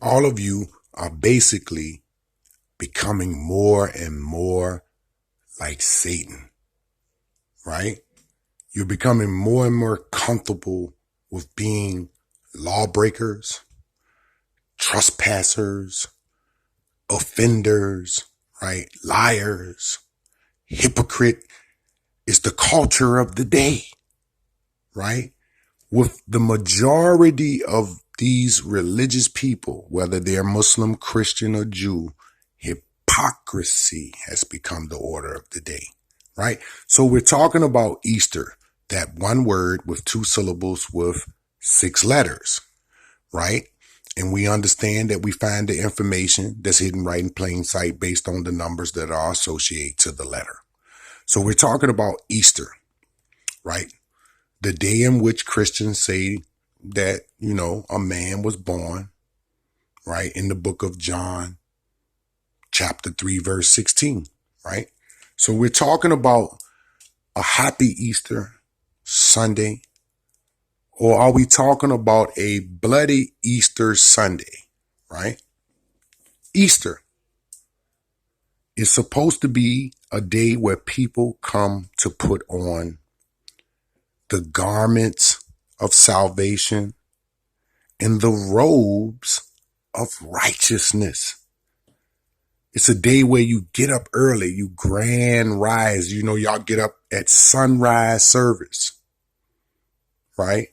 All of you are basically becoming more and more like Satan, right? You're becoming more and more comfortable with being lawbreakers, trespassers, offenders, right? Liars, hypocrite is the culture of the day, right? With the majority of these religious people, whether they're Muslim, Christian, or Jew, hypocrisy has become the order of the day, right? So we're talking about Easter, that one word with two syllables with 6 letters, right? And we understand that we find the information that's hidden right in plain sight based on the numbers that are associated to the letter. So we're talking about Easter, right? The day in which Christians say that, a man was born, right? In the book of John, chapter 3, verse 16, right? So we're talking about a happy Easter Sunday, or are we talking about a bloody Easter Sunday, right? Easter is supposed to be a day where people come to put on the garments of salvation and the robes of righteousness. It's a day where you get up early, you grand rise. Y'all get up at sunrise service, right?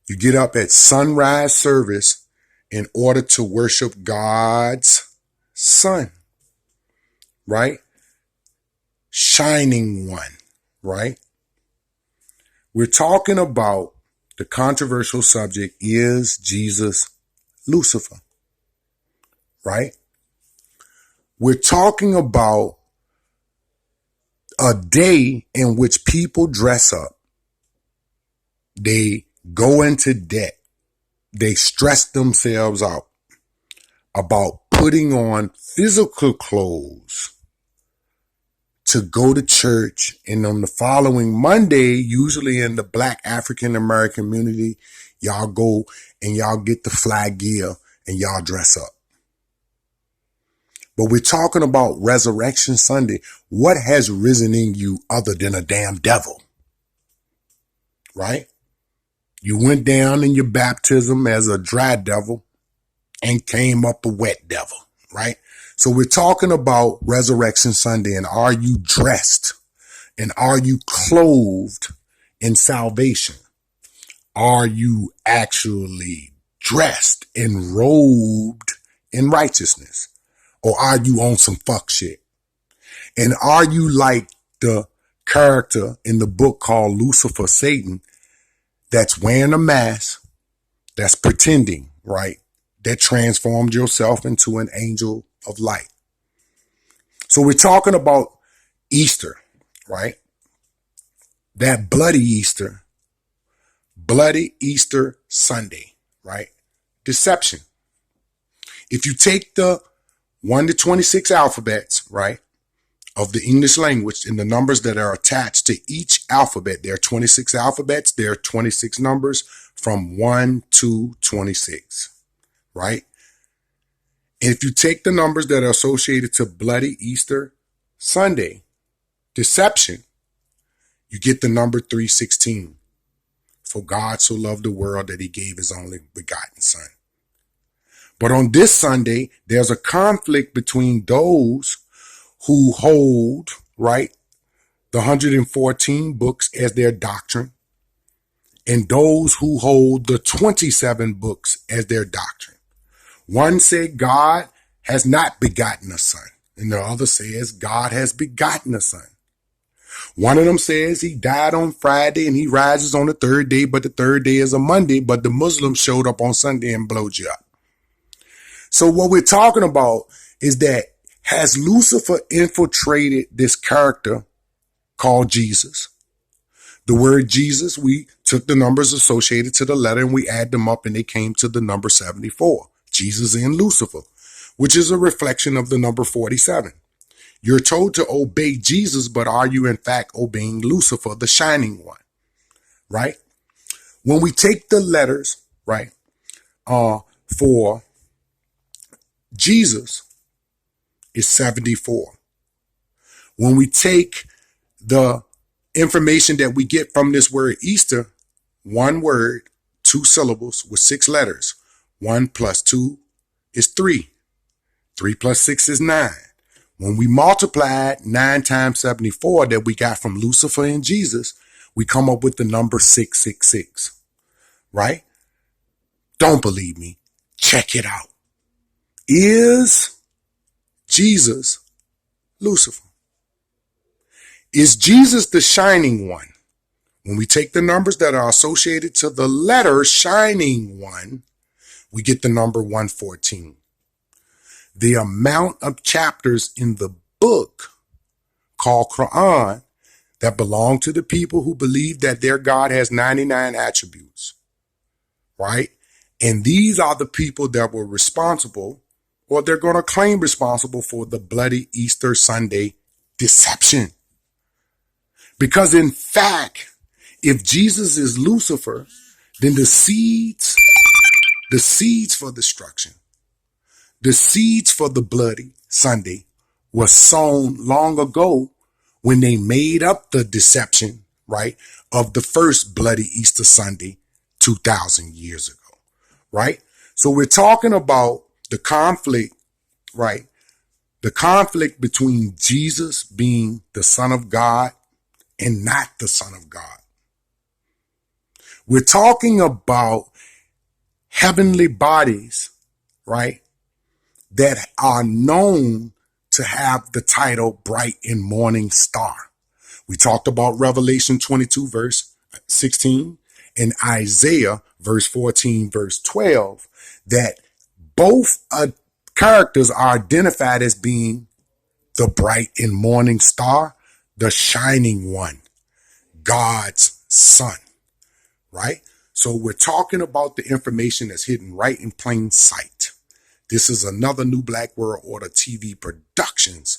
You get up at sunrise service in order to worship God's sun, right? Shining one, right? We're talking about the controversial subject, is Jesus Lucifer, right? We're talking about a day in which people dress up. They go into debt. They stress themselves out about putting on physical clothes to go to church. And on the following Monday, usually in the Black African American community, y'all go and y'all get the fly gear and y'all dress up. But we're talking about Resurrection Sunday. What has risen in you other than a damn devil? Right? You went down in your baptism as a dry devil and came up a wet devil, right? So we're talking about Resurrection Sunday, and are you dressed? And are you clothed in salvation? Are you actually dressed and robed in righteousness? Or are you on some fuck shit? And are you like the character in the book called Lucifer, Satan, that's wearing a mask, that's pretending, right? That transformed yourself into an angel of light. So we're talking about Easter, right? That bloody Easter Sunday, right? Deception. If you take the 1 to 26 alphabets, right, of the English language and the numbers that are attached to each alphabet, there are 26 alphabets, there are 26 numbers from 1 to 26, right? And if you take the numbers that are associated to bloody Easter Sunday, deception, you get the number 316. For God so loved the world that he gave his only begotten son. But on this Sunday, there's a conflict between those who hold, right, the 114 books as their doctrine and those who hold the 27 books as their doctrine. One said God has not begotten a son, and the other says God has begotten a son. One of them says he died on Friday and he rises on the third day, but the third day is a Monday, but the Muslims showed up on Sunday and blowed you up. So what we're talking about is that, has Lucifer infiltrated this character called Jesus? The word Jesus, we took the numbers associated to the letter and we add them up and they came to the number 74. Jesus in Lucifer, which is a reflection of the number 47. You're told to obey Jesus, but are you in fact obeying Lucifer, the shining one, right? When we take the letters, right, for Jesus is 74. When we take the information that we get from this word Easter, one word, two syllables with 6 letters. 1 plus 2 is 3. 3 plus 6 is 9. When we multiply 9 times 74 that we got from Lucifer and Jesus, we come up with the number 666, right? Don't believe me? Check it out. Is Jesus Lucifer? Is Jesus the shining one? When we take the numbers that are associated to the letter shining one, we get the number 114. The amount of chapters in the book called Quran that belong to the people who believe that their God has 99 attributes, right? And these are the people that were responsible, or they're going to claim responsible for the bloody Easter Sunday deception. Because in fact, if Jesus is Lucifer, then the seeds for destruction, the seeds for the bloody Sunday were sown long ago when they made up the deception, right, of the first bloody Easter Sunday 2,000 years ago, right? So we're talking about the conflict, right? The conflict between Jesus being the Son of God and not the Son of God. We're talking about heavenly bodies, right, that are known to have the title bright and morning star. We talked about Revelation 22, verse 16, and Isaiah, verse 14, verse 12, that both characters are identified as being the bright and morning star, the shining one, God's son, right? So we're talking about the information that's hidden right in plain sight. This is another New Black World Order TV Productions.